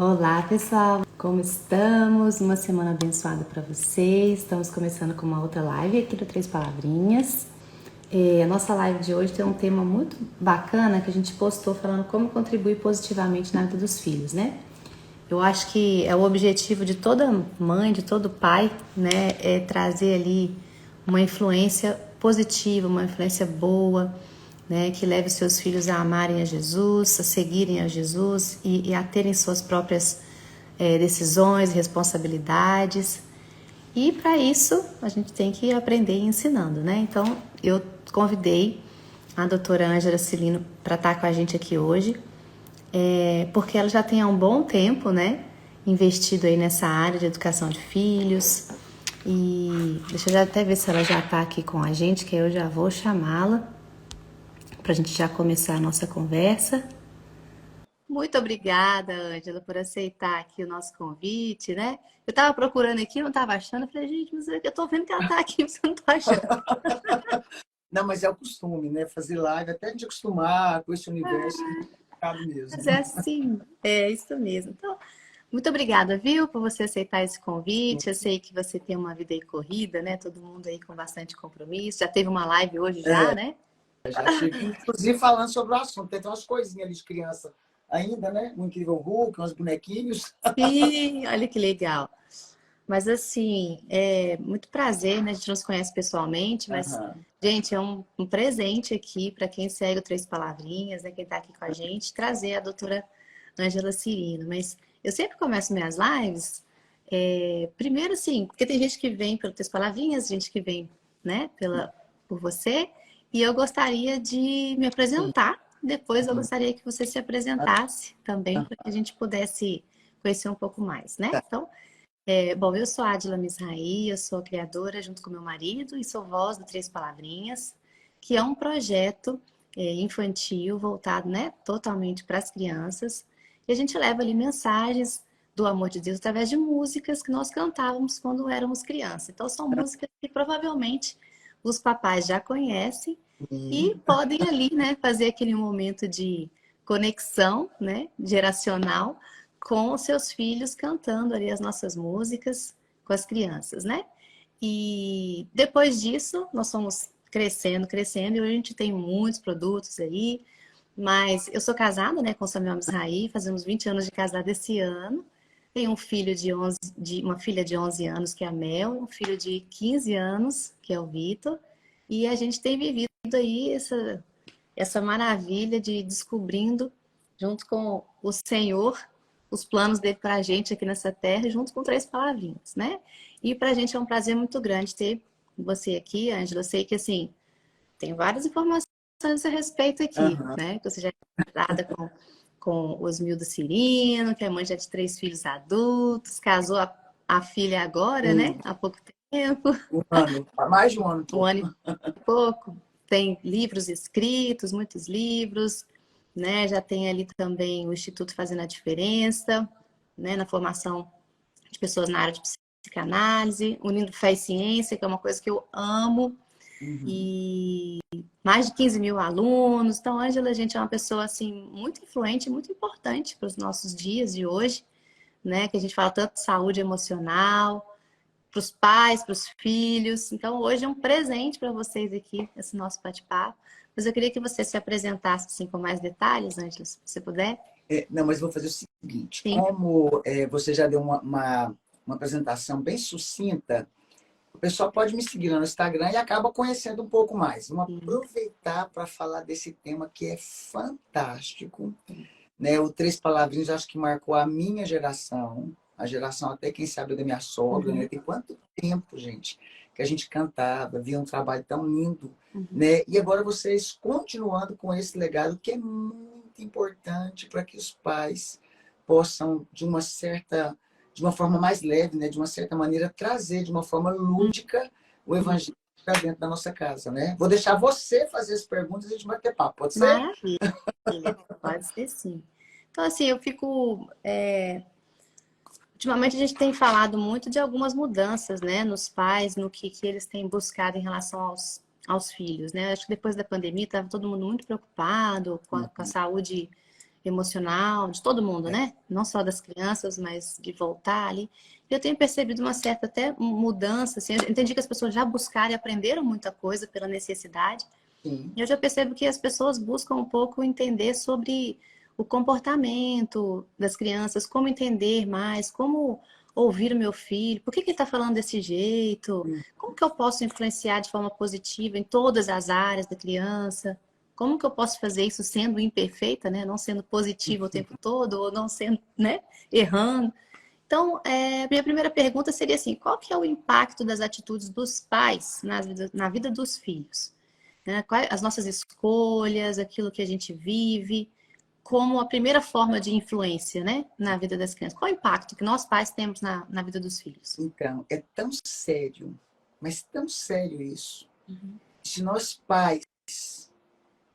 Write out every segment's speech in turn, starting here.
Olá, pessoal! Como estamos? Uma semana abençoada para vocês. Estamos começando com uma outra live aqui do Três Palavrinhas. A nossa live de hoje tem um tema muito bacana que a gente postou falando como contribuir positivamente na vida dos filhos, né? Eu acho que é o objetivo de toda mãe, de todo pai, né? É trazer ali uma influência positiva, uma influência boa, né? Que leve os seus filhos a amarem a Jesus, a seguirem a Jesus e a terem suas próprias decisões, responsabilidades. E para isso a gente tem que aprender ensinando, né? Então eu convidei a doutora Ângela Cilino para estar com a gente aqui hoje, porque ela já tem há um bom tempo, né, investido aí nessa área de educação de filhos. E deixa eu já até ver se ela já está aqui com a gente, que eu já vou chamá-la para a gente já começar a nossa conversa. Muito obrigada, Ângela, por aceitar aqui o nosso convite, né? Eu estava procurando aqui, não estava achando. Eu falei, gente, mas eu estou vendo que ela está aqui, mas eu não estou achando. Não, mas é o costume, né? Fazer live, até a gente acostumar com esse universo complicado Mas mesmo. é assim, é isso mesmo. Então, muito obrigada, viu, por você aceitar esse convite. Eu sei que você tem uma vida aí corrida, né? Todo mundo aí com bastante compromisso. Já teve uma live hoje já, né? Já cheguei, inclusive, falando sobre o assunto. Tem umas coisinhas ali de criança ainda, né? Um Incrível Hulk, uns bonequinhos. Sim, olha que legal. Mas assim, é muito prazer, né? A gente não se conhece pessoalmente, mas, Aham. gente, é um presente aqui para quem segue o Três Palavrinhas, né? Quem está aqui com a gente, trazer a doutora Ângela Cirino. Mas eu sempre começo minhas lives, primeiro assim, porque tem gente que vem pelo Três Palavrinhas, gente que vem, né, por você, e eu gostaria de me Sim. apresentar. Depois eu Uhum. gostaria que você se apresentasse também, para que a gente pudesse conhecer um pouco mais, né? Tá. Então, bom, eu sou a Adila Misraí, eu sou criadora junto com meu marido e sou voz do Três Palavrinhas, que é um projeto infantil voltado, né, totalmente para as crianças. E a gente leva ali mensagens do amor de Deus através de músicas que nós cantávamos quando éramos crianças. Então são músicas que provavelmente os papais já conhecem e Sim. podem ali, né, fazer aquele momento de conexão, né, geracional com os seus filhos cantando ali as nossas músicas com as crianças, né? E depois disso, nós fomos crescendo, crescendo, e hoje a gente tem muitos produtos aí, mas eu sou casada, né, com o Samuel Misraí, fazemos 20 anos de casada esse ano. Tenho um filho uma filha de 11 anos, que é a Mel, um filho de 15 anos, que é o Vitor, e a gente tem vivido aí essa maravilha de descobrindo, junto com o Senhor, os planos dele para a gente aqui nessa terra, junto com Três Palavrinhas, né? E para a gente é um prazer muito grande ter você aqui, Ângela. Eu sei que, assim, tem várias informações a respeito aqui, Aham. né? Que você já é casada com o Osmildo Cirino, que é mãe já de 3 filhos adultos, casou a filha agora, né? Sim. Há pouco tempo, Um ano. Mais de um ano, um pô. ano e pouco. Tem livros escritos, muitos livros, né? Já tem ali também o Instituto Fazendo a Diferença, né? Na formação de pessoas na área de psicanálise, unindo fé e ciência, que é uma coisa que eu amo, Uhum. e mais de 15 mil alunos. Então, Ângela, a gente é uma pessoa assim muito influente, muito importante para os nossos dias de hoje, né? Que a gente fala tanto de saúde emocional, para os pais, para os filhos. Então, hoje é um presente para vocês aqui, esse nosso bate-papo. Mas eu queria que você se apresentasse assim, com mais detalhes, Ângela, se você puder. Não, mas vou fazer o seguinte: Sim. como você já deu uma apresentação bem sucinta, o pessoal pode me seguir lá no Instagram e acaba conhecendo um pouco mais. Vamos aproveitar para falar desse tema que é fantástico, né? O Três Palavrinhas, acho que marcou a minha geração, a geração até, quem sabe, da minha sogra, né? Uhum. Tem quanto tempo, gente, que a gente cantava, via um trabalho tão lindo, Uhum. né? E agora vocês continuando com esse legado que é muito importante para que os pais possam, de uma forma mais leve, né? De uma certa maneira, trazer de uma forma lúdica o evangelho para dentro da nossa casa, né? Vou deixar você fazer as perguntas e a gente vai ter papo, pode ser? Maravilha, pode ser sim. Então, assim, eu fico. Ultimamente a gente tem falado muito de algumas mudanças, né, nos pais, no que eles têm buscado em relação aos filhos, né? Acho que depois da pandemia estava todo mundo muito preocupado com a saúde emocional de todo mundo, né? Não só das crianças, mas de voltar ali. Eu tenho percebido uma certa até mudança, assim, eu entendi que as pessoas já buscaram e aprenderam muita coisa pela necessidade. Sim. E eu já percebo que as pessoas buscam um pouco entender sobre o comportamento das crianças, como entender mais, como ouvir o meu filho, por que que ele está falando desse jeito, como que eu posso influenciar de forma positiva em todas as áreas da criança, como que eu posso fazer isso sendo imperfeita, né? Não sendo positiva o tempo todo, ou não sendo, né? Errando. Então, minha primeira pergunta seria assim, qual que é o impacto das atitudes dos pais na vida dos filhos? Né? As nossas escolhas, aquilo que a gente vive, como a primeira forma de influência, né, na vida das crianças. Qual o impacto que nós pais temos na vida dos filhos? Então, é tão sério, mas tão sério isso. Se nós pais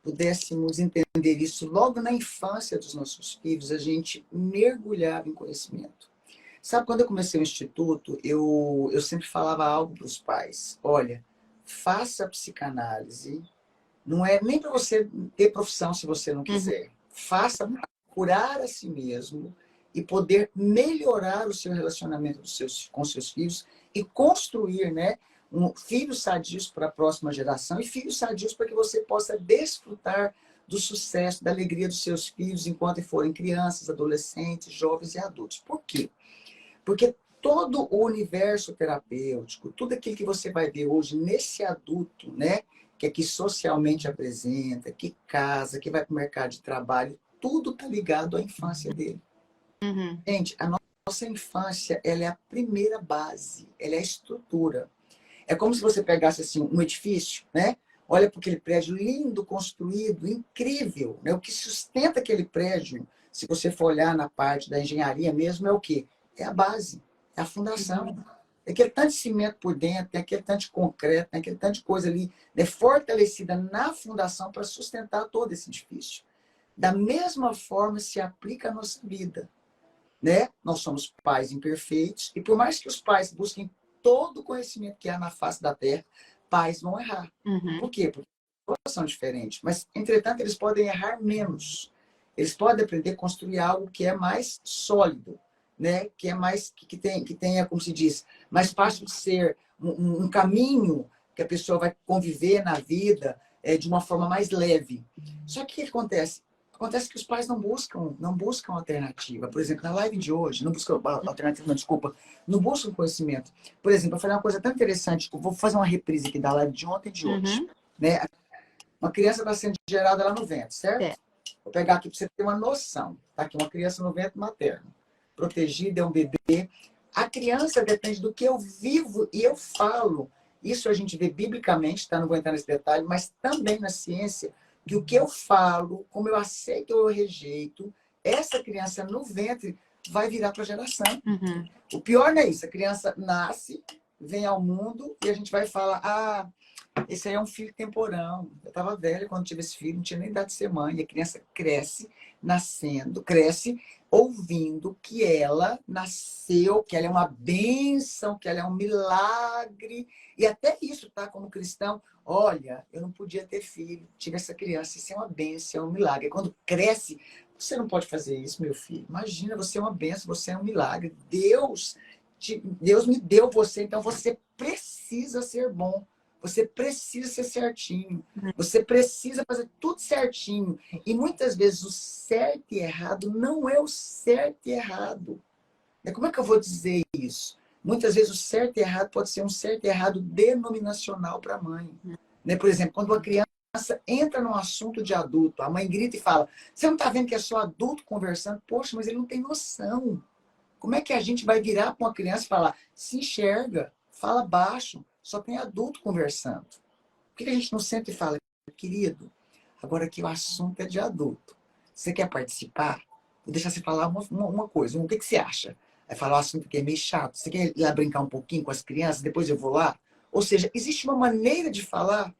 pudéssemos entender isso logo na infância dos nossos filhos, a gente mergulhava em conhecimento. Sabe, quando eu comecei o instituto, eu sempre falava algo para os pais. Olha, faça psicanálise. Não é nem para você ter profissão se você não quiser. Faça para curar a si mesmo e poder melhorar o seu relacionamento com seus filhos e construir, né, filhos sadios para a próxima geração e filhos sadios para que você possa desfrutar do sucesso, da alegria dos seus filhos enquanto forem crianças, adolescentes, jovens e adultos. Por quê? Porque todo o universo terapêutico, tudo aquilo que você vai ver hoje nesse adulto, né, que aqui socialmente apresenta, que casa, que vai para o mercado de trabalho, tudo está ligado à infância dele. Gente, a nossa infância, ela é a primeira base, ela é a estrutura. É como se você pegasse assim um edifício, né? Olha para aquele prédio lindo, construído, incrível, né? O que sustenta aquele prédio, se você for olhar na parte da engenharia mesmo, é o quê? É a base, é a fundação. É aquele tanto de cimento por dentro, tem aquele tanto de concreto, tem aquele tanto de coisa ali, né, fortalecida na fundação para sustentar todo esse edifício. Da mesma forma se aplica a nossa vida, né? Nós somos pais imperfeitos e por mais que os pais busquem todo o conhecimento que há na face da Terra, pais vão errar. Por quê? Porque todos são diferentes, mas entretanto eles podem errar menos. Eles podem aprender a construir algo que é mais sólido, né? Que é mais que tenha, como se diz, mais fácil de ser um caminho que a pessoa vai conviver na vida de uma forma mais leve. Só que o que acontece? Acontece que os pais não buscam alternativa. Por exemplo, na live de hoje, não buscam alternativa, não, desculpa, não buscam conhecimento. Por exemplo, eu falei uma coisa tão interessante, eu vou fazer uma reprise aqui da live de ontem e de hoje. Né? Uma criança está sendo gerada lá no ventre, certo? Vou pegar aqui para você ter uma noção. Tá aqui uma criança no ventre materno. Protegida, é um bebê. A criança depende do que eu vivo e eu falo. Isso a gente vê biblicamente, tá? Não vou entrar nesse detalhe, mas também na ciência, que o que eu falo, como eu aceito ou eu rejeito, essa criança no ventre vai virar para a geração. O pior não é isso. A criança nasce, vem ao mundo e a gente vai falar, esse aí é um filho temporão. Eu estava velha quando tive esse filho, não tinha nem idade de ser mãe. E a criança cresce, cresce ouvindo que ela nasceu, que ela é uma bênção, que ela é um milagre. E até isso, tá? Como cristão, olha, eu não podia ter filho, tive essa criança, isso é uma bênção, é um milagre. E quando cresce, você não pode fazer isso, meu filho. Imagina, você é uma bênção, você é um milagre. Deus me deu você, então você precisa ser bom. Você precisa ser certinho. Você precisa fazer tudo certinho. E muitas vezes o certo e errado não é o certo e errado. Como é que eu vou dizer isso? Muitas vezes o certo e errado pode ser um certo e errado denominacional para a mãe. Né? Por exemplo, quando uma criança entra num assunto de adulto, a mãe grita e fala, você não está vendo que é só adulto conversando? Poxa, mas ele não tem noção. Como é que a gente vai virar para uma criança e falar, se enxerga, fala baixo, só tem adulto conversando? Por que a gente não senta e fala, querido, agora que o assunto é de adulto, você quer participar? Vou deixar você falar uma coisa, o que você acha? Vai falar um assunto que é meio chato, você quer ir lá brincar um pouquinho com as crianças, depois eu vou lá? Ou seja, existe uma maneira de falar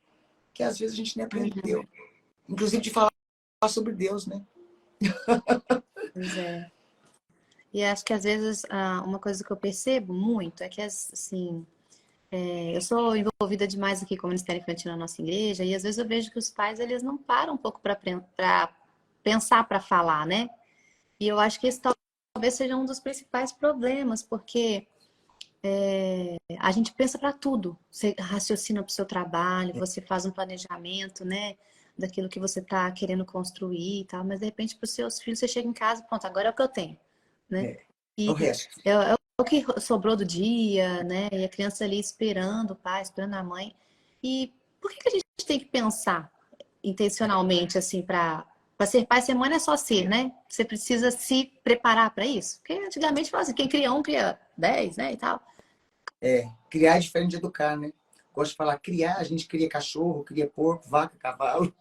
que às vezes a gente nem aprendeu. Inclusive de falar sobre Deus, né? Pois é. E acho que às vezes uma coisa que eu percebo muito é que, assim, eu sou envolvida demais aqui com o Ministério Infantil na nossa igreja e às vezes eu vejo que os pais, eles não param um pouco para pensar para falar, né? E eu acho que esse talvez seja um dos principais problemas, porque a gente pensa para tudo. Você raciocina para o seu trabalho, você faz um planejamento, né? Daquilo que você está querendo construir e tal, mas de repente para os seus filhos você chega em casa, pronto, agora é o que eu tenho, né? É. O E resto. é o que sobrou do dia, né? E a criança ali esperando o pai, esperando a mãe. E por que a gente tem que pensar intencionalmente, assim, para ser pai, ser mãe não é só ser, né? Você precisa se preparar para isso. Porque antigamente falava assim, quem cria um, cria 10, né? E tal. Criar é diferente de educar, né? Gosto de falar criar, a gente cria cachorro, cria porco, vaca, cavalo.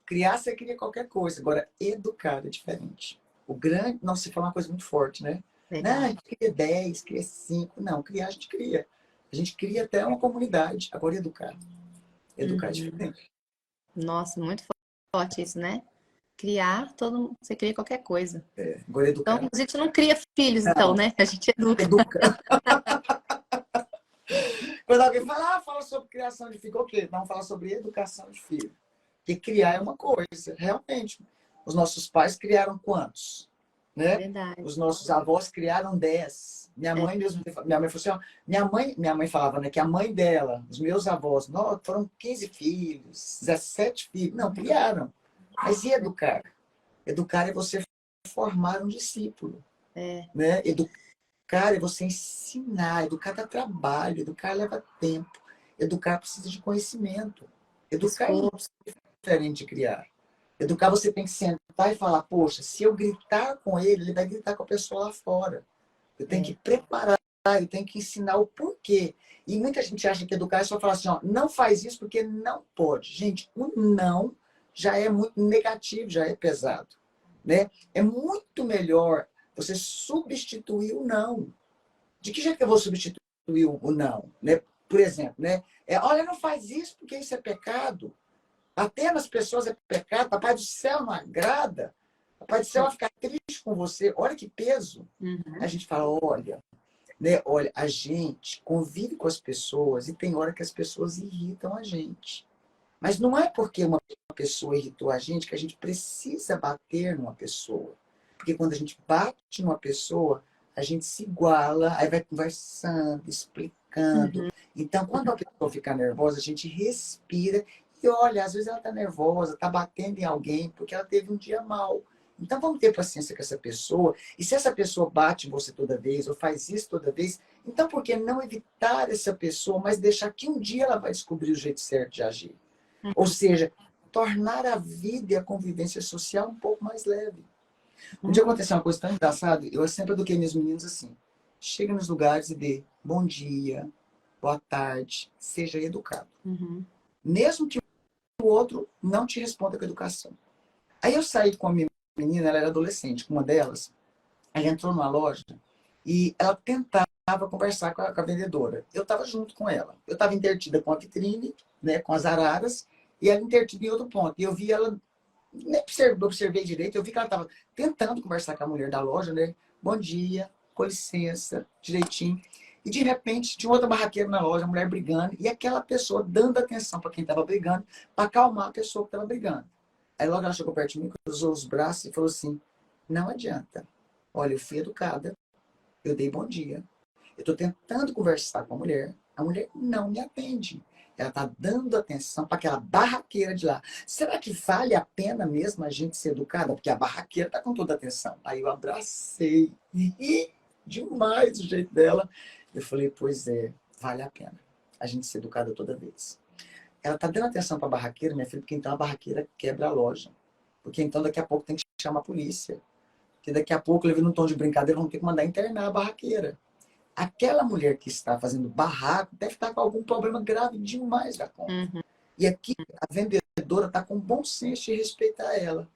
Criar, você cria qualquer coisa. Agora, educar é diferente. O grande... Não, você falou uma coisa muito forte, né? Não, a Verdade. gente cria 10, cria 5. Não, criar a gente cria. A gente cria até uma comunidade. Agora, educar. Educar é Uhum. diferente. Nossa, muito forte isso, né? Criar, você cria qualquer coisa. Agora, Então, educar. a gente não cria filhos, então, Não, né? A gente educa. educa. Quando alguém fala, fala sobre criação de filho, ok, vamos falar sobre educação de filho. Porque criar é uma coisa, realmente. Os nossos pais criaram quantos? Né? Verdade. Os nossos avós criaram 10. Minha É, mãe mesmo, minha mãe falou assim, ó, minha mãe falava, né, que a mãe dela, os meus avós, não, foram 15 filhos, 17 filhos. Não, criaram. Mas e educar? Educar é você formar um discípulo, é, né? Educar é você ensinar, educar dá trabalho, educar leva tempo, educar precisa de conhecimento. Educar é muito esforço. diferente de criar. Educar, você tem que sentar e falar, poxa, se eu gritar com ele, ele vai gritar com a pessoa lá fora. Eu tenho que É, preparar, eu tenho que ensinar o porquê. E muita gente acha que educar é só falar assim, ó, não faz isso porque não pode. Gente, o não já é muito negativo, já é pesado. Né? É muito melhor você substituir o não. De que jeito que eu vou substituir o não? Né? Por exemplo, né? Olha, não faz isso porque isso é pecado. Bater nas pessoas é pecado. Papai do céu não agrada. Papai do céu vai ficar triste com você. Olha que peso. A uhum, gente fala, olha, né? Olha, a gente convive com as pessoas e tem hora que as pessoas irritam a gente. Mas não é porque uma pessoa irritou a gente que a gente precisa bater numa pessoa. Porque quando a gente bate numa pessoa, a gente se iguala, aí vai conversando, explicando. uhum. Então, quando a pessoa fica nervosa, a gente respira e olha, às vezes ela está nervosa, está batendo em alguém porque ela teve um dia mal. Então, vamos ter paciência com essa pessoa. E se essa pessoa bate em você toda vez ou faz isso toda vez, então por que não evitar essa pessoa, mas deixar que um dia ela vai descobrir o jeito certo de agir? Ou seja, tornar a vida e a convivência social um pouco mais leve. Um dia aconteceu uma coisa tão engraçada, eu sempre eduquei meus meninos assim. Chega nos lugares e dê bom dia, boa tarde, seja educado. Uhum. Mesmo que o outro não te responda com educação. Aí eu saí com a minha menina, ela era adolescente, com uma delas. Ela entrou numa loja e ela tentava conversar com a vendedora. Eu estava junto com ela. Eu estava intertida com a vitrine, né, com as araras, e ela intertida em outro ponto. E eu vi ela, nem observei direito, eu vi que ela estava tentando conversar com a mulher da loja, né? Bom dia, com licença, direitinho. E de repente tinha outra barraqueira na loja, a mulher brigando, e aquela pessoa dando atenção para quem estava brigando, para acalmar a pessoa que estava brigando. Aí logo ela chegou perto de mim, cruzou os braços e falou assim: não adianta. Olha, eu fui educada, eu dei bom dia. Eu estou tentando conversar com a mulher não me atende. Ela está dando atenção para aquela barraqueira de lá. Será que vale a pena mesmo a gente ser educada? Porque a barraqueira está com toda a atenção. Aí eu abracei. E demais o jeito dela. Eu falei, pois é, vale a pena a gente ser educada toda vez. Ela está dando atenção para a barraqueira, minha filha, porque então a barraqueira quebra a loja. Porque então daqui a pouco tem que chamar a polícia. Porque daqui a pouco, levando um tom de brincadeira, vão ter que mandar internar a barraqueira. Aquela mulher que está fazendo barraco deve estar com algum problema grave demais da conta. Uhum. E aqui a vendedora está com bom senso de respeitar ela.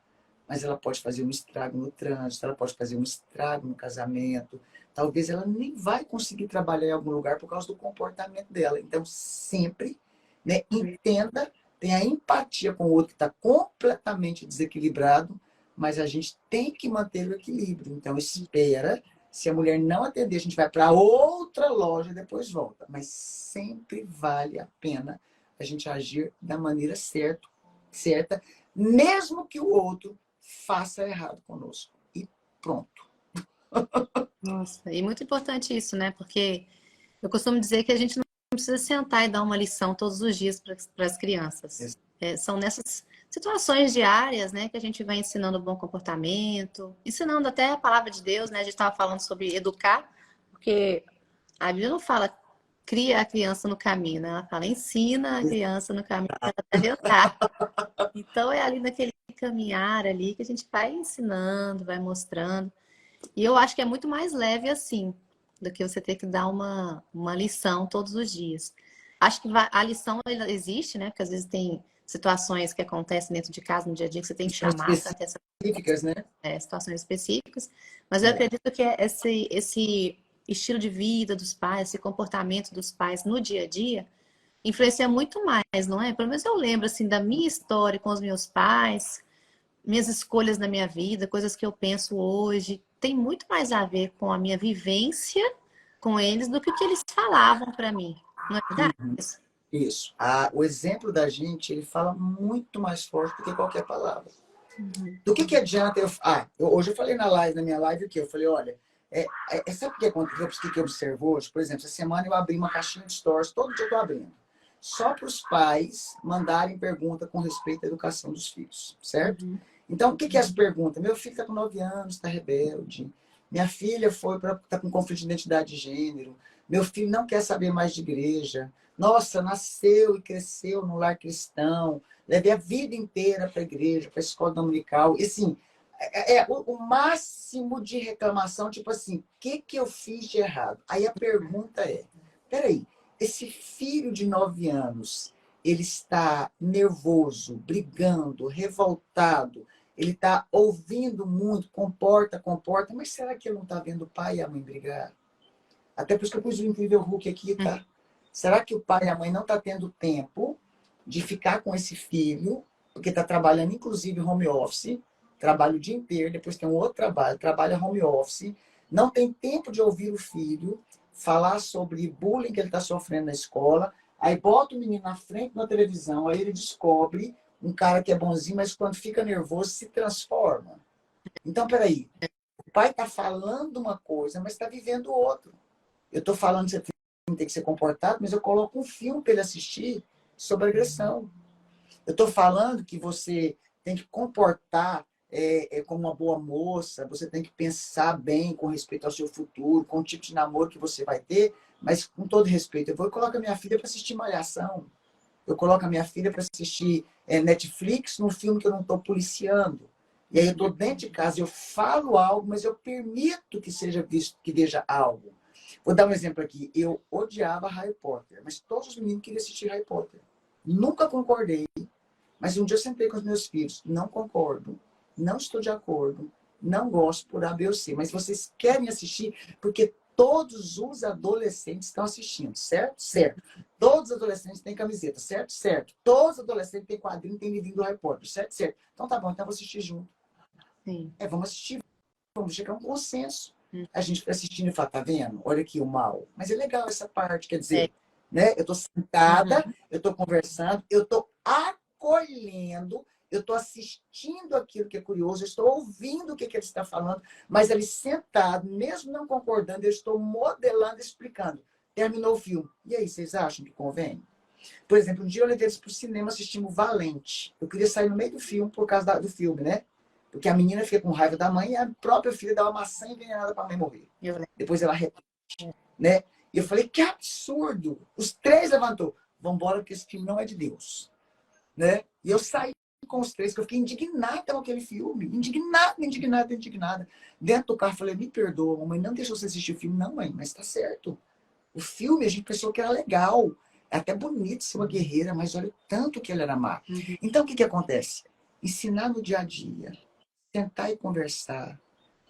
Mas ela pode fazer um estrago no trânsito, ela pode fazer um estrago no casamento. Talvez ela nem vai conseguir trabalhar em algum lugar por causa do comportamento dela. Então, sempre, né, entenda, tenha empatia com o outro que está completamente desequilibrado, mas a gente tem que manter o equilíbrio. Então, espera. Se a mulher não atender, a gente vai para outra loja e depois volta. Mas sempre vale a pena a gente agir da maneira certa, mesmo que o outro faça errado conosco. E pronto. Nossa, e muito importante isso, né? Porque eu costumo dizer que a gente não precisa sentar e dar uma lição todos os dias para as crianças. São nessas situações diárias, né, que a gente vai ensinando bom comportamento, ensinando até a palavra de Deus, né? A gente estava falando sobre educar, porque a Bíblia não fala cria a criança no caminho, né? Ela fala ensina a criança no caminho que ela deve andar. Então é ali naquele caminhar ali que a gente vai ensinando, vai mostrando. E eu acho que é muito mais leve assim, do que você ter que dar uma lição todos os dias. Acho que a lição ela existe, né? Porque às vezes tem situações que acontecem dentro de casa, no dia a dia, que você tem que chamar para ter específicas, né? Situações específicas. Mas eu acredito que esse estilo de vida dos pais, esse comportamento dos pais no dia a dia, influencia muito mais, não é? Pelo menos eu lembro, assim, da minha história com os meus pais, minhas escolhas na minha vida, coisas que eu penso hoje, tem muito mais a ver com a minha vivência com eles do que o que eles falavam para mim. Não é verdade? Isso. O exemplo da gente, ele fala muito mais forte do que qualquer palavra. Do que adianta eu... hoje eu falei na minha live o quê? Eu falei, olha, sabe o que aconteceu? O que observou hoje? Por exemplo, essa semana eu abri uma caixinha de stories, todo dia eu tô abrindo. Só para os pais mandarem pergunta com respeito à educação dos filhos, certo? Então, o que é as perguntas? Meu filho está com 9 anos, está rebelde. Minha filha está com conflito de identidade de gênero. Meu filho não quer saber mais de igreja. Nossa, nasceu e cresceu no lar cristão. Levei a vida inteira para a igreja, para a escola dominical. E assim, o máximo de reclamação, tipo assim, o que eu fiz de errado? Aí a pergunta é, peraí, esse filho de 9 anos, ele está nervoso, brigando, revoltado, ele está ouvindo muito, comporta, mas será que ele não está vendo o pai e a mãe brigar? Até por isso que eu pus o Incrível Hulk aqui, tá? Será que o pai e a mãe não estão tendo tempo de ficar com esse filho, porque está trabalhando, inclusive, home office, trabalha o dia inteiro, depois tem um outro trabalho, trabalha home office, não tem tempo de ouvir o filho, falar sobre bullying que ele está sofrendo na escola, aí bota o menino na frente da televisão, aí ele descobre um cara que é bonzinho, mas quando fica nervoso se transforma. Então, peraí, o pai está falando uma coisa, mas está vivendo outro. Eu estou falando que você tem que ser comportado, mas eu coloco um filme para ele assistir sobre agressão. Eu estou falando que você tem que comportar como uma boa moça, você tem que pensar bem com respeito ao seu futuro, com o tipo de namoro que você vai ter, mas com todo respeito, eu vou colocar minha filha para assistir Malhação, eu coloco a minha filha para assistir Netflix num filme que eu não estou policiando. E aí eu estou dentro de casa, eu falo algo, mas eu permito que seja visto, que veja algo. Vou dar um exemplo aqui. Eu odiava Harry Potter, mas todos os meninos queriam assistir Harry Potter. Nunca concordei, mas um dia eu sentei com os meus filhos. Não concordo, não estou de acordo, não gosto por A, B ou C, mas vocês querem assistir porque todos os adolescentes estão assistindo, certo? Certo. Todos os adolescentes têm camiseta, certo? Certo. Todos os adolescentes têm quadrinho, têm livrinho do Harry Potter, certo? Certo. Então tá bom, então eu vou assistir junto. Sim. Vamos assistir, vamos chegar a um consenso. A gente fica assistindo e fala, tá vendo? Olha aqui o mal. Mas é legal essa parte, quer dizer, né? Eu tô sentada, eu tô conversando, eu tô acolhendo, eu estou assistindo aquilo que é curioso, eu estou ouvindo o que ele está falando, mas ele sentado, mesmo não concordando, eu estou modelando, explicando. Terminou o filme. E aí, vocês acham que convém? Por exemplo, um dia eu levei eles para o cinema, assistimos Valente. Eu queria sair no meio do filme por causa do filme, né? Porque a menina fica com raiva da mãe e a própria filha dá uma maçã envenenada para a mãe morrer. Depois ela repete, né? E eu falei, que absurdo! Os 3 levantou. Vamos embora, porque esse filme não é de Deus. Né? E eu saí com os 3, que eu fiquei indignada com aquele filme. Indignada. Dentro do carro, eu falei, me perdoa, mamãe não deixou você assistir o filme. Não, mãe, mas tá certo. O filme, a gente pensou que era legal. É até bonito ser uma guerreira, mas olha o tanto que ele era má. Então, o que acontece? Ensinar no dia a dia, sentar e conversar,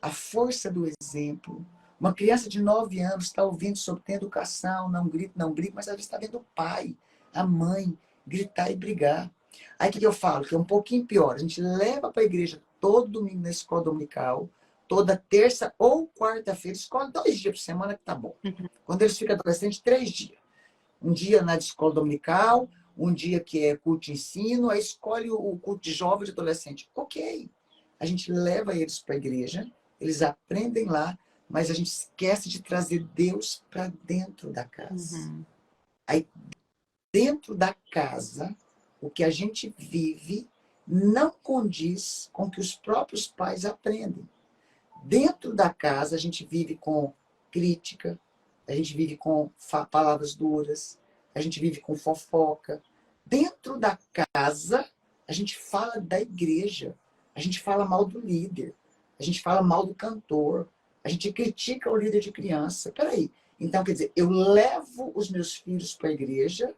a força do exemplo. Uma criança de 9 anos está ouvindo sobre ter educação, não grita, não briga, mas ela está vendo o pai, a mãe, gritar e brigar. Aí o que eu falo? Que é um pouquinho pior. A gente leva para a igreja todo domingo na escola dominical, toda terça ou quarta-feira, escola 2 dias por semana que tá bom. Quando eles ficam adolescentes, 3 dias. Um dia na escola dominical, um dia que é culto de ensino, aí escolhe o culto de jovem e de adolescente. Ok. A gente leva eles para a igreja, eles aprendem lá, mas a gente esquece de trazer Deus para dentro da casa. Uhum. Aí, dentro da casa, o que a gente vive não condiz com o que os próprios pais aprendem. Dentro da casa, a gente vive com crítica, a gente vive com palavras duras, a gente vive com fofoca. Dentro da casa, a gente fala da igreja, a gente fala mal do líder, a gente fala mal do cantor, a gente critica o líder de criança. Peraí. Então, quer dizer, eu levo os meus filhos para a igreja,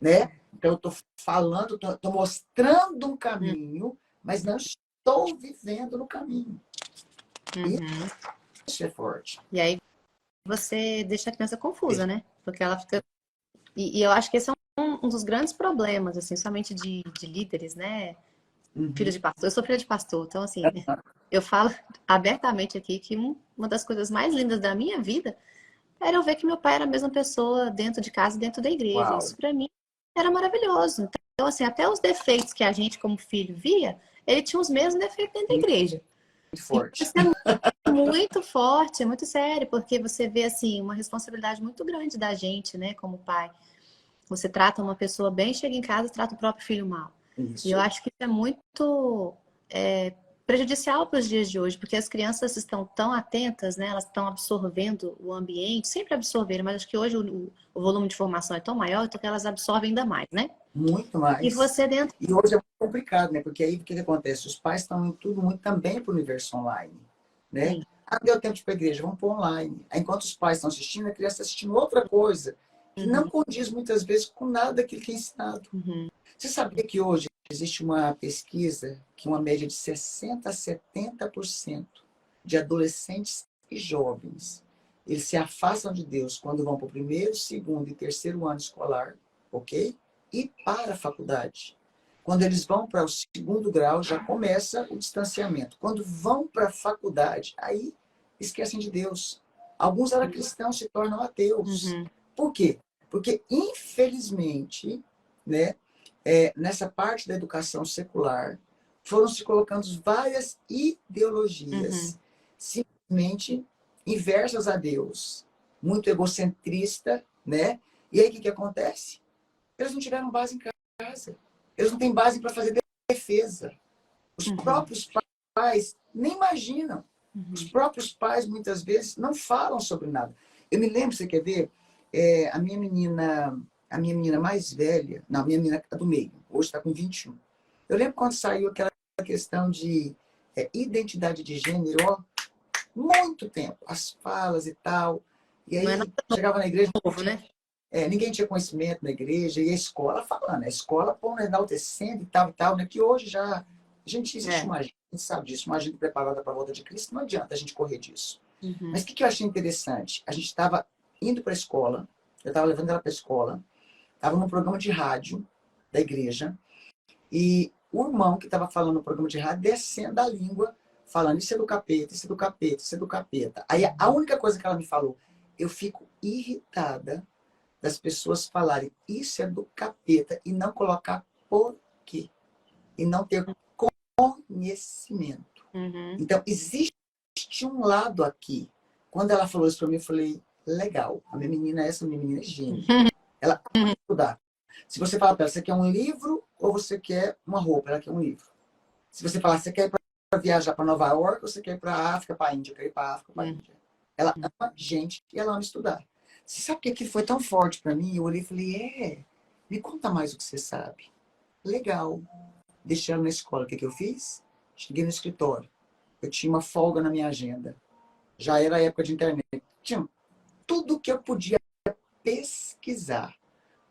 né? Então, eu estou falando, estou mostrando um caminho, mas não estou vivendo no caminho. Uhum. Isso é forte. E aí você deixa a criança confusa, né? Porque ela fica. E eu acho que esse é um dos grandes problemas, assim, somente de líderes, né? Filho de pastor. Eu sou filha de pastor, então, assim, eu falo abertamente aqui que uma das coisas mais lindas da minha vida era eu ver que meu pai era a mesma pessoa dentro de casa e dentro da igreja. Uau. Isso para mim era maravilhoso. Então, assim, até os defeitos que a gente, como filho, via, ele tinha os mesmos defeitos dentro da igreja. Muito Então, forte. isso é muito forte, é muito sério, porque você vê, assim, uma responsabilidade muito grande da gente, né, como pai. Você trata uma pessoa bem, chega em casa e trata o próprio filho mal. E eu Isso. acho que isso é muito prejudicial para os dias de hoje, porque as crianças estão tão atentas, né? Elas estão absorvendo o ambiente, sempre absorveram, mas acho que hoje o volume de informação é tão maior, então que elas absorvem ainda mais, né? Muito E mais. você dentro. E hoje é muito complicado, né? Porque aí o que acontece? Os pais estão indo tudo muito também para o universo online, né? Sim. Ah, deu tempo de ir para a igreja, vamos para online. Aí, enquanto os pais estão assistindo, a criança está assistindo outra coisa que não Uhum, condiz muitas vezes com nada daquilo que é ensinado. uhum, Você sabia que hoje existe uma pesquisa que uma média de 60% a 70% de adolescentes e jovens, eles se afastam de Deus quando vão para o primeiro, segundo e terceiro ano escolar, ok? E para a faculdade. Quando eles vão para o segundo grau, já começa o distanciamento. Quando vão para a faculdade, aí esquecem de Deus. Alguns eram cristãos, se tornam ateus. uhum, Por quê? Porque, infelizmente, né, nessa parte da educação secular, foram se colocando várias uhum, ideologias simplesmente inversas a Deus, muito egocentrista, né? E aí o que acontece? Eles não tiveram base em casa. Eles não têm base para fazer defesa. Os uhum, próprios pais nem imaginam. Os uhum, próprios pais, muitas vezes, não falam sobre nada. Eu me lembro, você quer ver? A minha menina mais velha, não, a minha menina do meio, hoje está com 21. Eu lembro quando saiu aquela questão de identidade de gênero, ó, muito tempo, as falas e tal. E não é nada aí, chegava na igreja, novo, né? ninguém tinha conhecimento na igreja, e a escola falando, a escola pondo enaltecendo e tal, né? Que hoje já, a gente, existe É. uma gente, a gente sabe disso, uma gente preparada para a volta de Cristo, não adianta a gente correr disso. Uhum, Mas o que eu achei interessante? A gente estava indo para a escola, eu estava levando ela para a escola, estava num programa de rádio da igreja, e o irmão que estava falando no programa de rádio descendo a língua, falando isso é do capeta, isso é do capeta, isso é do capeta. Aí a única coisa que ela me falou, eu fico irritada das pessoas falarem isso é do capeta e não colocar por quê. E não ter conhecimento. uhum, Então, existe um lado aqui. Quando ela falou isso para mim, eu falei, legal, a minha menina, essa minha menina é gênio. Ela ama estudar. Se você fala para ela, você quer um livro ou você quer uma roupa? Ela quer um livro. Se você falar, você quer ir para viajar para Nova York ou você quer ir para a África, para a Índia? Eu quero ir para a África, para a uhum, Índia. Ela ama gente e ela ama estudar. Você sabe o que aquilo foi tão forte para mim? Eu olhei e falei, me conta mais o que você sabe. Legal. Deixei ela na escola. O que eu fiz? Cheguei no escritório. Eu tinha uma folga na minha agenda. Já era a época de internet. Tinha tudo que eu podia pesquisar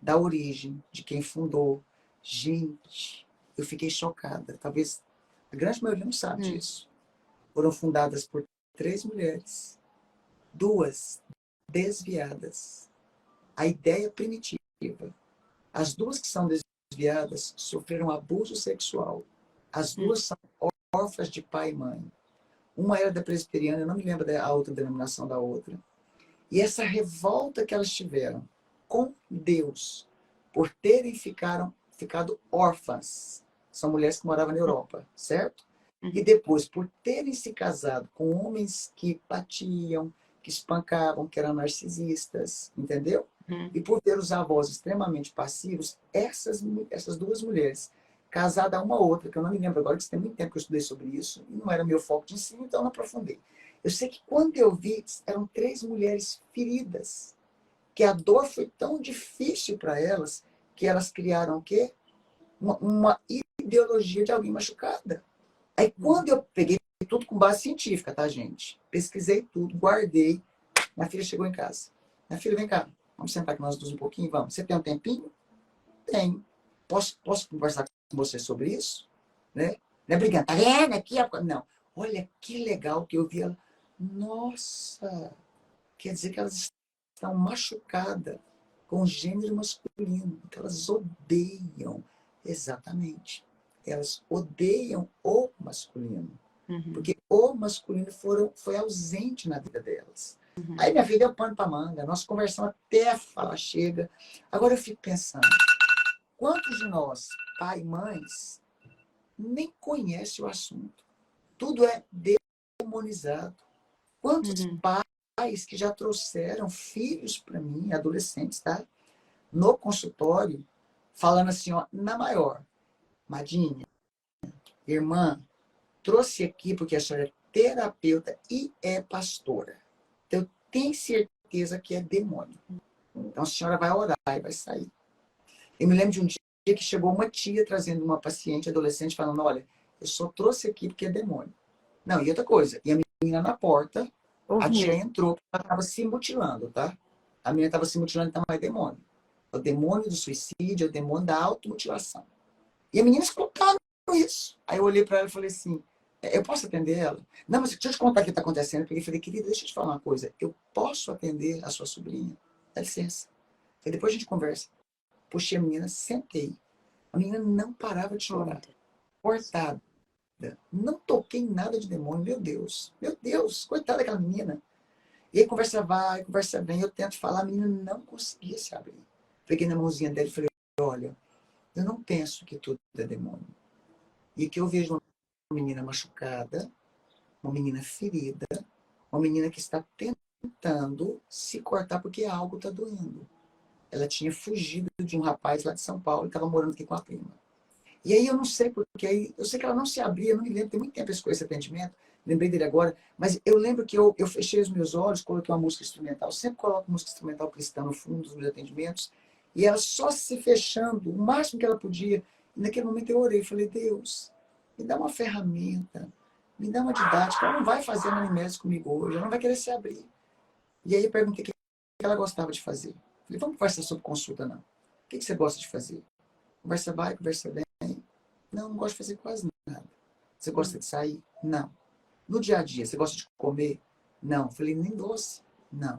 da origem, de quem fundou. Gente, eu fiquei chocada. Talvez a grande maioria não sabe uhum, disso. Foram fundadas por 3 mulheres, 2 desviadas. A ideia primitiva. As 2 que são desviadas sofreram abuso sexual. As uhum, 2 são órfãs de pai e mãe. Uma era da presbiteriana, eu não me lembro da outra denominação da outra. E essa revolta que elas tiveram com Deus por terem ficado órfãs. São mulheres que moravam na Europa, certo? E depois, por terem se casado com homens que batiam, que espancavam, que eram narcisistas, entendeu? E por ter os avós extremamente passivos, essas duas mulheres, casadas uma outra, que eu não me lembro agora, que tem muito tempo que eu estudei sobre isso, e não era meu foco de ensino, então eu não aprofundei. Eu sei que quando eu vi, eram 3 mulheres feridas, que a dor foi tão difícil para elas, que elas criaram o quê? Uma ideologia de alguém machucada. Aí quando eu peguei tudo com base científica, tá, gente? Pesquisei tudo, guardei. Minha filha chegou em casa. Minha filha, vem cá. Vamos sentar aqui nós duas um pouquinho? Vamos. Você tem um tempinho? Tenho. Posso conversar com você sobre isso? Né? Não é brigando. Tá vendo aqui? Não. Olha que legal que eu vi ela. Nossa! Quer dizer que elas estão machucadas com o gênero masculino. Que elas odeiam. Exatamente. Elas odeiam o masculino. Porque o masculino foi ausente na vida delas. Aí minha filha deu pano para manga. Nós conversamos até falar chega. Agora eu fico pensando, quantos de nós, pai e mães, nem conhece o assunto? Tudo é demonizado. Quantos pais que já trouxeram filhos para mim, adolescentes, tá? No consultório, falando assim, ó, na maior, Madinha, irmã, trouxe aqui porque a senhora é terapeuta e é pastora. Então, eu tenho certeza que é demônio. Então, a senhora vai orar e vai sair. Eu me lembro de um dia que chegou uma tia trazendo uma paciente adolescente falando, olha, eu só trouxe aqui porque é demônio. Não, e outra coisa, e a menina na porta, a tia entrou, ela estava se mutilando, tá? A menina estava se mutilando, então é demônio. É o demônio do suicídio, é o demônio da automutilação. E a menina escutando isso. Aí eu olhei para ela e falei assim, eu posso atender ela? Não, mas deixa eu te contar o que está acontecendo. Eu peguei e falei, querida, deixa eu te falar uma coisa. Eu posso atender a sua sobrinha? Dá licença. Falei, depois a gente conversa. Puxei a menina, sentei. A menina não parava de chorar. Cortada. Não toquei em nada de demônio. Meu Deus. Meu Deus. Coitada daquela menina. E aí conversa vai, conversa vem. Eu tento falar, a menina não conseguia se abrir. Peguei na mãozinha dela e falei, olha, eu não penso que tudo é demônio. E que eu vejo uma menina machucada, uma menina ferida, uma menina que está tentando se cortar porque algo está doendo. Ela tinha fugido de um rapaz lá de São Paulo e estava morando aqui com a prima. E aí eu não sei porque, eu sei que ela não se abria, não me lembro, tem muito tempo esse atendimento, lembrei dele agora, mas eu lembro que eu fechei os meus olhos, coloquei uma música instrumental, sempre coloco música instrumental cristã no fundo dos meus atendimentos, e ela só se fechando, o máximo que ela podia. E naquele momento eu orei, falei, Deus, me dá uma ferramenta, me dá uma didática, ela não vai fazer anamnese comigo hoje, ela não vai querer se abrir. E aí eu perguntei o que ela gostava de fazer. Falei, vamos conversar sobre consulta, não. O que você gosta de fazer? Conversa vai, conversa vem. Não, não gosto de fazer quase nada. Você gosta de sair? Não. No dia a dia, você gosta de comer? Não. Falei, nem doce? Não.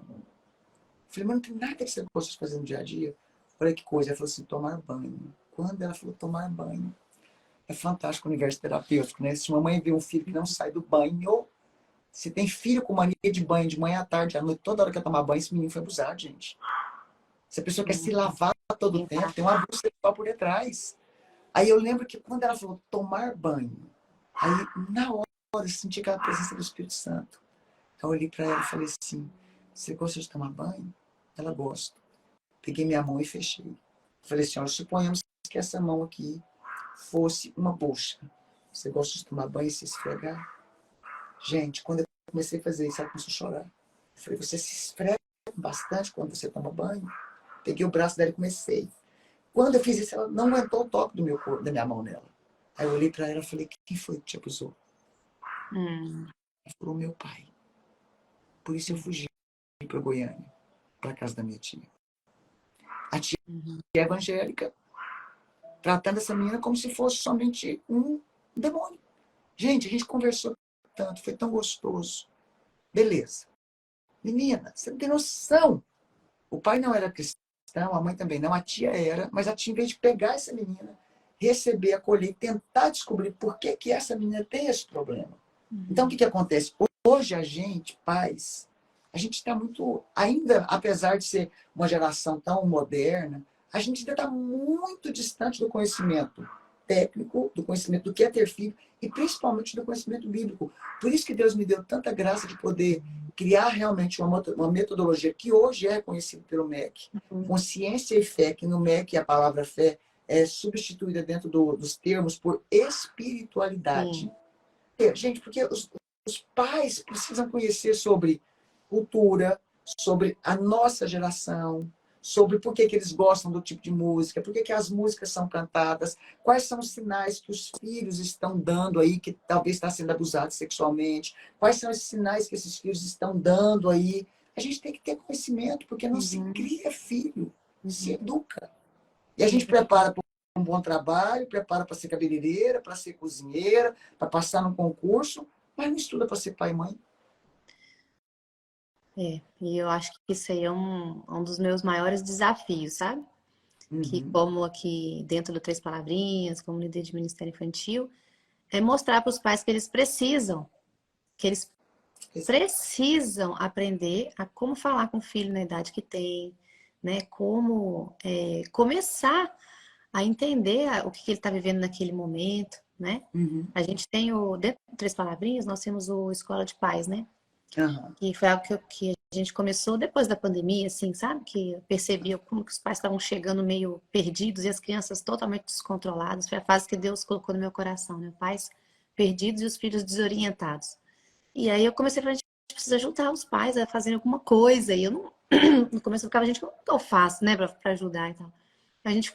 Falei, mas não tem nada que você gosta de fazer no dia a dia? Olha que coisa. Ela falou assim, tomar banho. Quando ela falou tomar banho, é fantástico o universo terapêutico, né? Se uma mãe vê um filho que não sai do banho, se tem filho com mania de banho de manhã à tarde, à noite, toda hora que quer tomar banho, esse menino foi abusado, gente. Se a pessoa quer se lavar todo o tempo, tem um abuso sexual por detrás. Aí eu lembro que quando ela falou tomar banho, aí na hora eu senti aquela presença do Espírito Santo. Eu olhei para ela e falei assim, você gosta de tomar banho? Ela gosta. Peguei minha mão e fechei. Falei assim, olha, suponhamos que essa mão aqui fosse uma bucha. Você gosta de tomar banho e se esfregar? Gente, quando eu comecei a fazer isso, ela começou a chorar. Eu falei, você se esfrega bastante quando você toma banho? Peguei o braço dela e comecei. Quando eu fiz isso, ela não aguentou o toque do meu corpo, da minha mão nela. Aí eu olhei para ela e falei, quem foi que te abusou? Ela falou, meu pai. Por isso eu fugi para Goiânia, para casa da minha tia. A tia é evangélica, tratando essa menina como se fosse somente um demônio. Gente, a gente conversou tanto, foi tão gostoso. Beleza. Menina, você não tem noção. O pai não era cristão, a mãe também não, a tia era, mas a tia, em vez de pegar essa menina, receber, acolher, tentar descobrir por que que essa menina tem esse problema. Então, o que que acontece? Hoje a gente, pais, a gente está muito, ainda, apesar de ser uma geração tão moderna, a gente ainda está muito distante do conhecimento técnico, do conhecimento do que é ter filho e principalmente do conhecimento bíblico. Por isso que Deus me deu tanta graça de poder criar realmente uma metodologia que hoje é conhecida pelo MEC. Consciência e fé, que no MEC a palavra fé é substituída dentro dos termos por espiritualidade. Gente, porque os pais precisam conhecer sobre cultura, sobre a nossa geração, sobre por que eles gostam do tipo de música, por que as músicas são cantadas, quais são os sinais que os filhos estão dando aí, que talvez está sendo abusado sexualmente, quais são os sinais que esses filhos estão dando aí. A gente tem que ter conhecimento, porque não se cria filho, se educa. E a gente prepara para um bom trabalho, prepara para ser cabeleireira, para ser cozinheira, para passar num concurso, mas não estuda para ser pai e mãe. E eu acho que isso aí é um dos meus maiores desafios, sabe? Que como aqui dentro do Três Palavrinhas, como líder de Ministério Infantil, é mostrar para os pais que eles precisam aprender a como falar com o filho na idade que tem, né? Como começar a entender o que ele está vivendo naquele momento, né? A gente tem dentro do Três Palavrinhas, nós temos o Escola de Pais, né? Que foi algo que a gente começou depois da pandemia, assim, sabe? Que eu percebia como que os pais estavam chegando meio perdidos e as crianças totalmente descontroladas. Foi a fase que Deus colocou no meu coração, né? Pais perdidos e os filhos desorientados. E aí eu comecei a falar, a gente precisa ajudar os pais a fazerem alguma coisa. E eu não... No começo eu ficava, gente, como que eu faço, né? Pra ajudar e tal.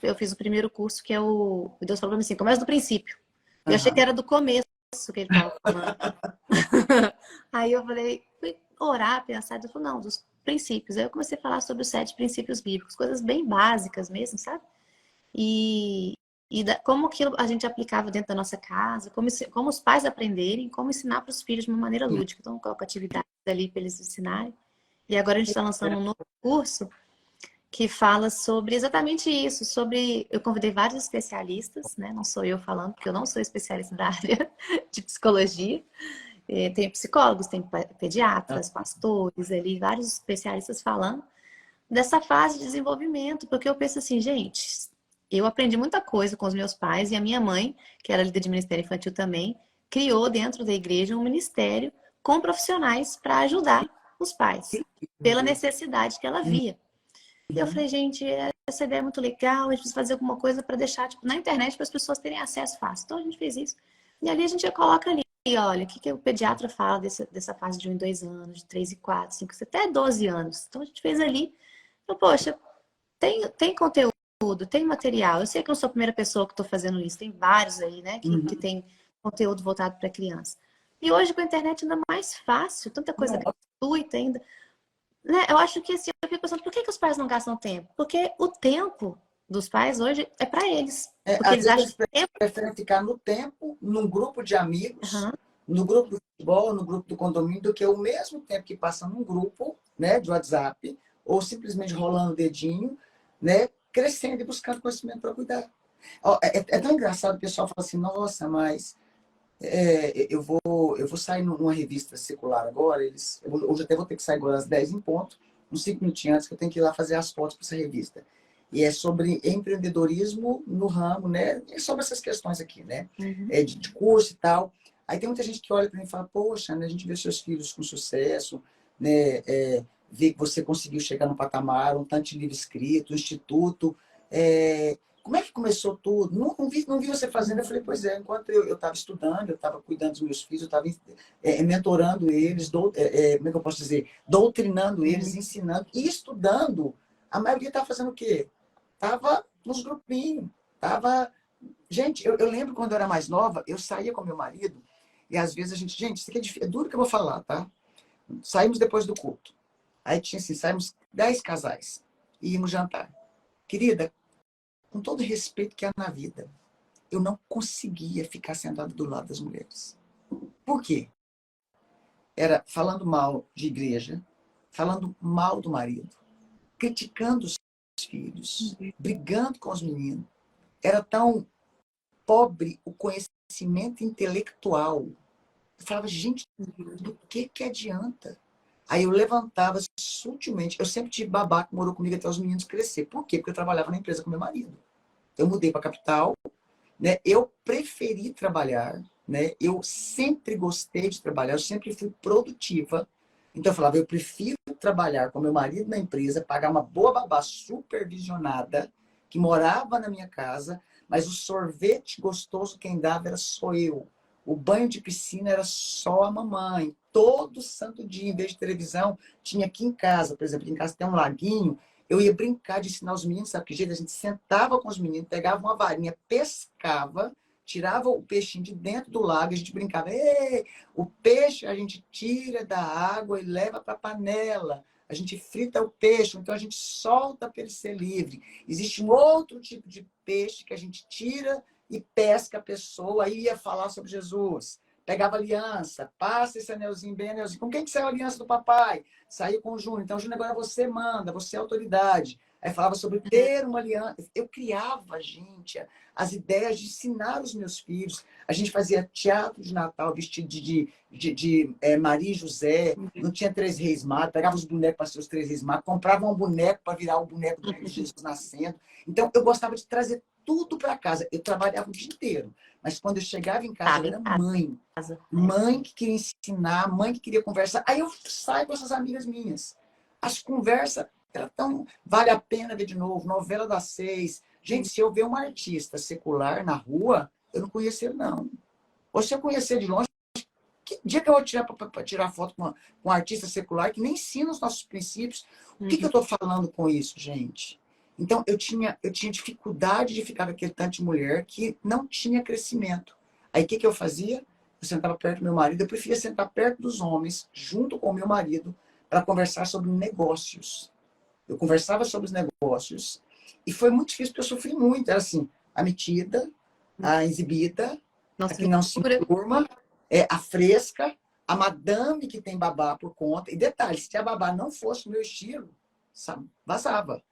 Eu fiz o primeiro curso, que é o... Deus falou pra mim assim, começa do princípio. Eu achei que era do começo que ele estava falando. Aí eu falei, fui orar, pensar, Deus falou, não, dos princípios. Aí eu comecei a falar sobre os 7 princípios bíblicos, coisas bem básicas mesmo, sabe? E como que a gente aplicava dentro da nossa casa, como os pais aprenderem, como ensinar para os filhos de uma maneira lúdica. Então, coloco atividades ali para eles ensinarem. E agora a gente está lançando um novo curso que fala sobre exatamente isso, eu convidei vários especialistas, né? Não sou eu falando, porque eu não sou especialista da área de psicologia. Tem psicólogos, tem pediatras, pastores ali, vários especialistas falando dessa fase de desenvolvimento, porque eu penso assim, gente, eu aprendi muita coisa com os meus pais e a minha mãe, que era líder de ministério infantil também, criou dentro da igreja um ministério com profissionais para ajudar os pais, pela necessidade que ela via. E eu falei, gente, essa ideia é muito legal, a gente precisa fazer alguma coisa para deixar na internet para as pessoas terem acesso fácil. Então a gente fez isso. E ali a gente coloca ali, olha, o que o pediatra fala dessa fase de 1 e 2 anos, de 3 e 4, 5, até 12 anos. Então a gente fez ali. Então, poxa, tem conteúdo, tem material. Eu sei que eu não sou a primeira pessoa que estou fazendo isso. Tem vários aí, né, que tem conteúdo voltado para criança. E hoje com a internet ainda mais fácil, tanta coisa gratuita ainda. Né? Eu acho que assim, eu fico pensando, por que os pais não gastam tempo? Porque o tempo dos pais hoje é para eles. Porque Às vezes eles preferem ficar no tempo, num grupo de amigos, no grupo do futebol, no grupo do condomínio, do que o mesmo tempo que passa num grupo, né, de WhatsApp, ou simplesmente rolando o dedinho, né, crescendo e buscando conhecimento para cuidar. É tão engraçado, o pessoal fala assim, nossa, mas eu vou sair numa revista circular agora, hoje até vou ter que sair agora às 10 em ponto, uns 5 minutinhos antes, que eu tenho que ir lá fazer as fotos para essa revista. E é sobre empreendedorismo no ramo, né? É sobre essas questões aqui, né? De curso e tal. Aí tem muita gente que olha para mim e fala, poxa, né, a gente vê seus filhos com sucesso, né? Vê que você conseguiu chegar no patamar, um tanto de livro escrito, um instituto. Como é que começou tudo? Não vi você fazendo. Eu falei, pois é, enquanto eu estava estudando, eu estava cuidando dos meus filhos, eu estava mentorando eles, como é que eu posso dizer? Doutrinando eles, ensinando e estudando. A maioria estava fazendo o quê? Estava nos grupinhos. Gente, eu lembro quando eu era mais nova, eu saía com meu marido e às vezes a gente... Gente, isso aqui é duro que eu vou falar, tá? Saímos depois do culto. Aí tinha assim, saímos 10 casais e íamos jantar. Querida, com todo o respeito que há na vida, eu não conseguia ficar sentado do lado das mulheres. Por quê? Era falando mal de igreja, falando mal do marido, criticando os filhos, brigando com os meninos. Era tão pobre o conhecimento intelectual. Eu falava, gente, do que adianta? Aí eu levantava sutilmente. Eu sempre tive babá que morou comigo até os meninos crescer. Por quê? Porque eu trabalhava na empresa com meu marido. Eu mudei para a capital, né? Eu preferi trabalhar, né? Eu sempre gostei de trabalhar, eu sempre fui produtiva. Então eu falava, eu prefiro trabalhar com meu marido na empresa, pagar uma boa babá supervisionada, que morava na minha casa, mas o sorvete gostoso quem dava era só eu. O banho de piscina era só a mamãe. Todo santo dia, em vez de televisão, tinha aqui em casa, por exemplo, aqui em casa tem um laguinho, eu ia brincar de ensinar os meninos, sabe que jeito? A gente sentava com os meninos, pegava uma varinha, pescava, tirava o peixinho de dentro do lago, a gente brincava. Ei, o peixe a gente tira da água e leva para a panela. A gente frita o peixe, então a gente solta para ele ser livre. Existe um outro tipo de peixe que a gente tira e pesca a pessoa. Aí ia falar sobre Jesus. Pegava aliança, passa esse anelzinho bem anelzinho. Com quem que saiu a aliança do papai? Saiu com o Júnior. Então, Júnior, agora você manda, você é autoridade. Aí falava sobre ter uma aliança. Eu criava, gente, as ideias de ensinar os meus filhos. A gente fazia teatro de Natal vestido de Maria e José. Não tinha três reis magos. Pegava os bonecos para ser os três reis magos. Comprava um boneco para virar o boneco de Jesus nascendo. Então, eu gostava de trazer tudo para casa. Eu trabalhava o dia inteiro. Mas quando eu chegava em casa, eu era mãe. Mãe que queria ensinar, mãe que queria conversar. Aí eu saio com essas amigas minhas. As conversas, tão vale a pena ver de novo, novela das 6. Gente, se eu ver um artista secular na rua, eu não conheço ele, não. Ou se eu conhecer de longe, que dia que eu vou tirar para tirar foto com um artista secular que nem ensina os nossos princípios? O que eu estou falando com isso, gente? Então, eu tinha dificuldade de ficar com aquele tanto de mulher que não tinha crescimento. Aí, o que eu fazia? Eu sentava perto do meu marido. Eu preferia sentar perto dos homens, junto com o meu marido, para conversar sobre negócios. Eu conversava sobre os negócios. E foi muito difícil, porque eu sofri muito. Era assim, a metida, a exibida, a que não se turma, a fresca, a madame que tem babá por conta. E detalhe, se a babá não fosse o meu estilo, sabe, vazava.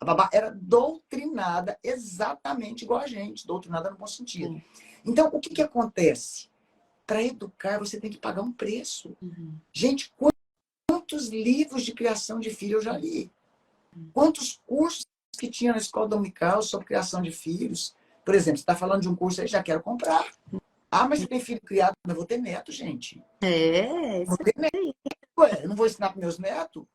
A babá era doutrinada exatamente igual a gente, doutrinada no bom sentido. Então, o que acontece? Para educar, você tem que pagar um preço. Gente, quantos livros de criação de filho eu já li? Quantos cursos que tinha na escola dominical sobre criação de filhos? Por exemplo, você está falando de um curso aí, já quero comprar. Ah, mas você tem filho criado? Eu vou ter neto, gente. Isso vou ter neto. Ué, eu não vou ensinar para meus netos?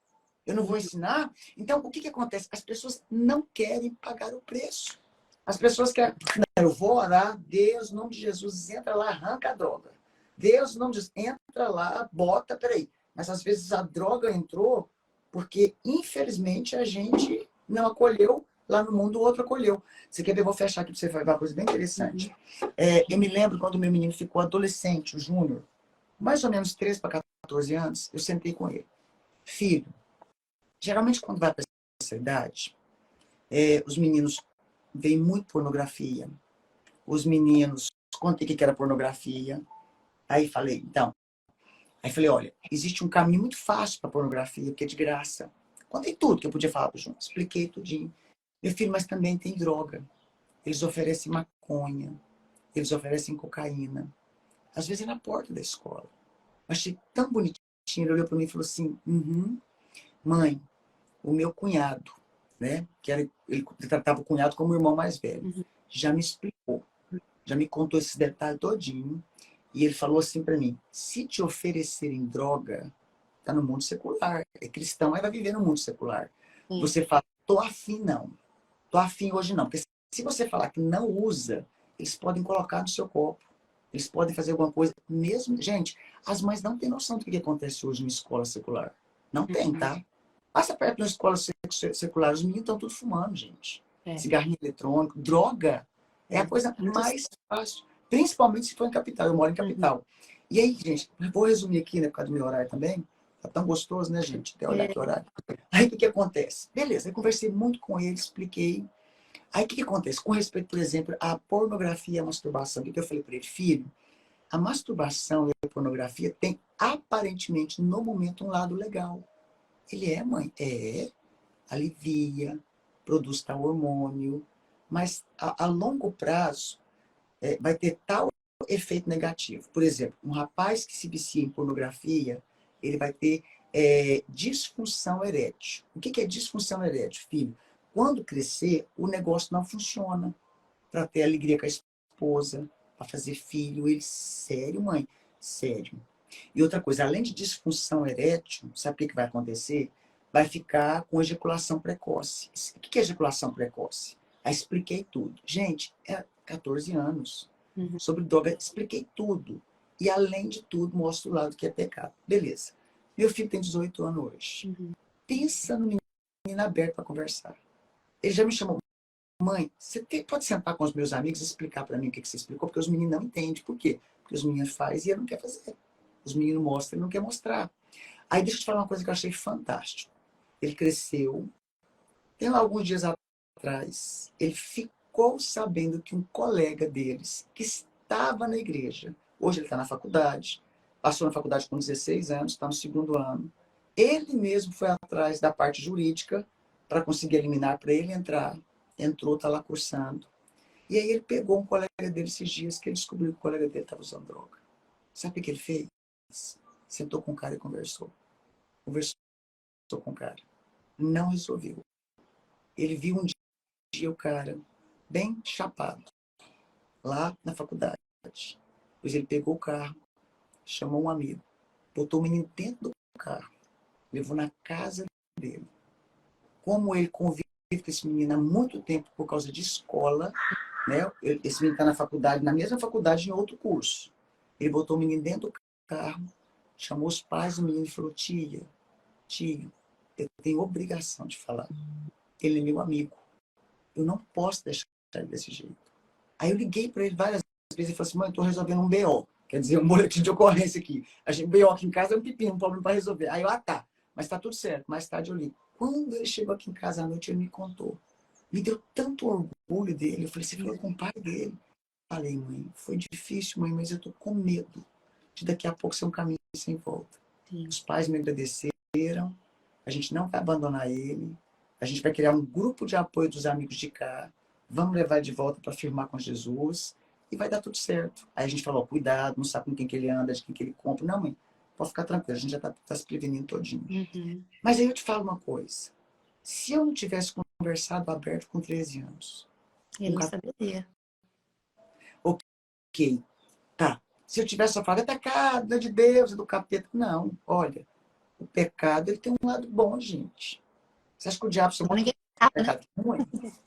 Eu não vou ensinar? Então, o que acontece? As pessoas não querem pagar o preço. As pessoas querem... Não, eu vou orar, Deus, em nome de Jesus, entra lá, arranca a droga. Deus, em nome de Jesus, entra lá, bota, peraí. Mas, às vezes, a droga entrou porque, infelizmente, a gente não acolheu. Lá no mundo, o outro acolheu. Você quer ver? Eu vou fechar aqui para você ver uma coisa bem interessante. Eu me lembro quando meu menino ficou adolescente, o Júnior, mais ou menos 13 para 14 anos, eu sentei com ele. Filho, geralmente quando vai para essa idade, os meninos veem muito pornografia. Os meninos, contei o que era pornografia. Aí falei, olha, existe um caminho muito fácil para pornografia, que é de graça. Contei tudo que eu podia falar para o João, expliquei tudinho. Meu filho, mas também tem droga. Eles oferecem maconha, eles oferecem cocaína. Às vezes é na porta da escola. Eu achei tão bonitinho. Ele olhou para mim e falou assim, mãe, o meu cunhado, né? Ele tratava o cunhado como o irmão mais velho. Já me explicou, já me contou esses detalhes todinho. E ele falou assim para mim, se te oferecerem droga, tá no mundo secular. É cristão, mas vai viver no mundo secular. Você fala, tô afim não. Tô afim hoje não. Porque se você falar que não usa, eles podem colocar no seu corpo. Eles podem fazer alguma coisa. Mesmo, gente, as mães não têm noção do que acontece hoje em escola secular. Não tem, tá? Passa perto de uma escola secular, os meninos estão tudo fumando, gente. Cigarrinho eletrônico, droga. É a coisa mais fácil. Principalmente se for em capital. Eu moro em capital. E aí, gente, eu vou resumir aqui, né, por causa do meu horário também. Tá tão gostoso, né, gente? Até olhar que horário. Aí, o que acontece? Beleza, eu conversei muito com ele, expliquei. Aí, o que acontece? Com respeito, por exemplo, à pornografia e à masturbação. O que eu falei para ele? Filho, a masturbação e a pornografia tem, aparentemente, no momento, um lado legal. Ele é, mãe? Alivia, produz tal hormônio, mas a longo prazo vai ter tal efeito negativo. Por exemplo, um rapaz que se vicia em pornografia, ele vai ter disfunção erétil. O que é disfunção erétil, filho? Quando crescer, o negócio não funciona para ter alegria com a esposa, para fazer filho. Ele, sério, mãe? Sério. E outra coisa, além de disfunção erétil, sabe o que vai acontecer? Vai ficar com ejaculação precoce. O que é ejaculação precoce? Aí expliquei tudo. Gente, é 14 anos. Sobre droga, expliquei tudo. E além de tudo, mostro o lado que é pecado. Beleza. Meu filho tem 18 anos hoje. Pensa no menino aberto para conversar. Ele já me chamou, mãe, você pode sentar com os meus amigos e explicar para mim o que você explicou? Porque os meninos não entendem. Por quê? Porque os meninos fazem e ele não quer fazer. Os meninos mostram e ele não quer mostrar. Aí deixa eu te falar uma coisa que eu achei fantástico. Ele cresceu. Tem alguns dias atrás, ele ficou sabendo que um colega deles, que estava na igreja, hoje ele está na faculdade, passou na faculdade com 16 anos, está no 2º ano, ele mesmo foi atrás da parte jurídica para conseguir eliminar, para ele entrar. Entrou, está lá cursando. E aí ele pegou um colega dele esses dias, que ele descobriu que o colega dele estava usando droga. Sabe o que ele fez? Sentou com o cara e conversou. Conversou com o cara. Não resolveu. Ele viu um dia o cara bem chapado, lá na faculdade. Depois ele pegou o carro, chamou um amigo, botou o menino dentro do carro, levou na casa dele. Como ele convive com esse menino há muito tempo por causa de escola, né? Esse menino está na faculdade, na mesma faculdade, em outro curso. Ele botou o menino dentro do carro, chamou os pais do menino e falou, tio, eu tenho obrigação de falar. Ele é meu amigo. Eu não posso deixar ele desse jeito. Aí eu liguei para ele várias vezes e falei assim, mãe, eu estou resolvendo um BO. Quer dizer, um boletim de ocorrência aqui. A gente, BO aqui em casa é um pepino, um problema para resolver. Aí eu, tá. Mas tá tudo certo. Mais tarde eu ligo. Quando ele chegou aqui em casa à noite, ele me contou. Me deu tanto orgulho dele. Eu falei, você falou com o pai dele? Falei, mãe, foi difícil, mãe, mas eu tô com medo de daqui a pouco ser um caminho sem volta. Sim. Os pais me agradeceram. A gente não vai abandonar ele. A gente vai criar um grupo de apoio dos amigos de cá. Vamos levar ele de volta para firmar com Jesus. E vai dar tudo certo. Aí a gente falou, cuidado, não sabe com quem que ele anda, de quem que ele compra. Não, mãe, pode ficar tranquilo. A gente já tá se prevenindo todinho. Mas aí eu te falo uma coisa. Se eu não tivesse conversado aberto com 13 anos... Ele não saberia. Ok, tá. Se eu tivesse só falado, é pecado, é de Deus, é do capeta. Não, olha, o pecado ele tem um lado bom, gente. Você acha que o diabo só mostra o pecado ruim?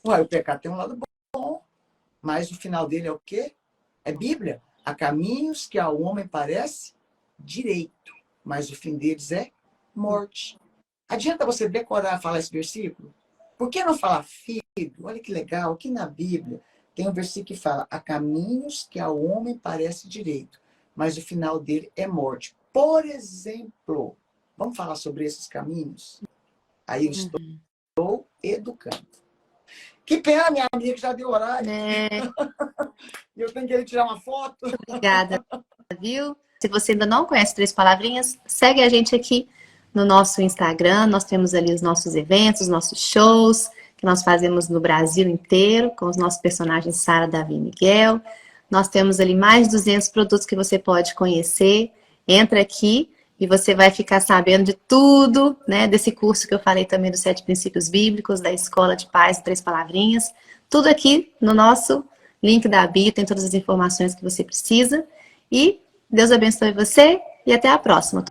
Ué, o pecado tem um lado bom, mas o final dele é o quê? É Bíblia. Há caminhos que ao homem parece direito, mas o fim deles é morte. Adianta você decorar, falar esse versículo? Por que não falar filho? Olha que legal, aqui na Bíblia tem um versículo que fala, há caminhos que ao homem parece direito, mas o final dele é morte. Por exemplo, vamos falar sobre esses caminhos? Aí eu estou educando. Que pena, minha amiga, que já deu horário. Eu tenho que ir tirar uma foto. Obrigada, viu? Se você ainda não conhece Três Palavrinhas, segue a gente aqui no nosso Instagram. Nós temos ali os nossos eventos, os nossos shows, que nós fazemos no Brasil inteiro, com os nossos personagens Sara, Davi e Miguel. Nós temos ali mais de 200 produtos que você pode conhecer. Entra aqui e você vai ficar sabendo de tudo, né? Desse curso que eu falei também dos 7 princípios bíblicos, da Escola de Paz, Três Palavrinhas. Tudo aqui no nosso link da bio, tem todas as informações que você precisa. E Deus abençoe você e até a próxima.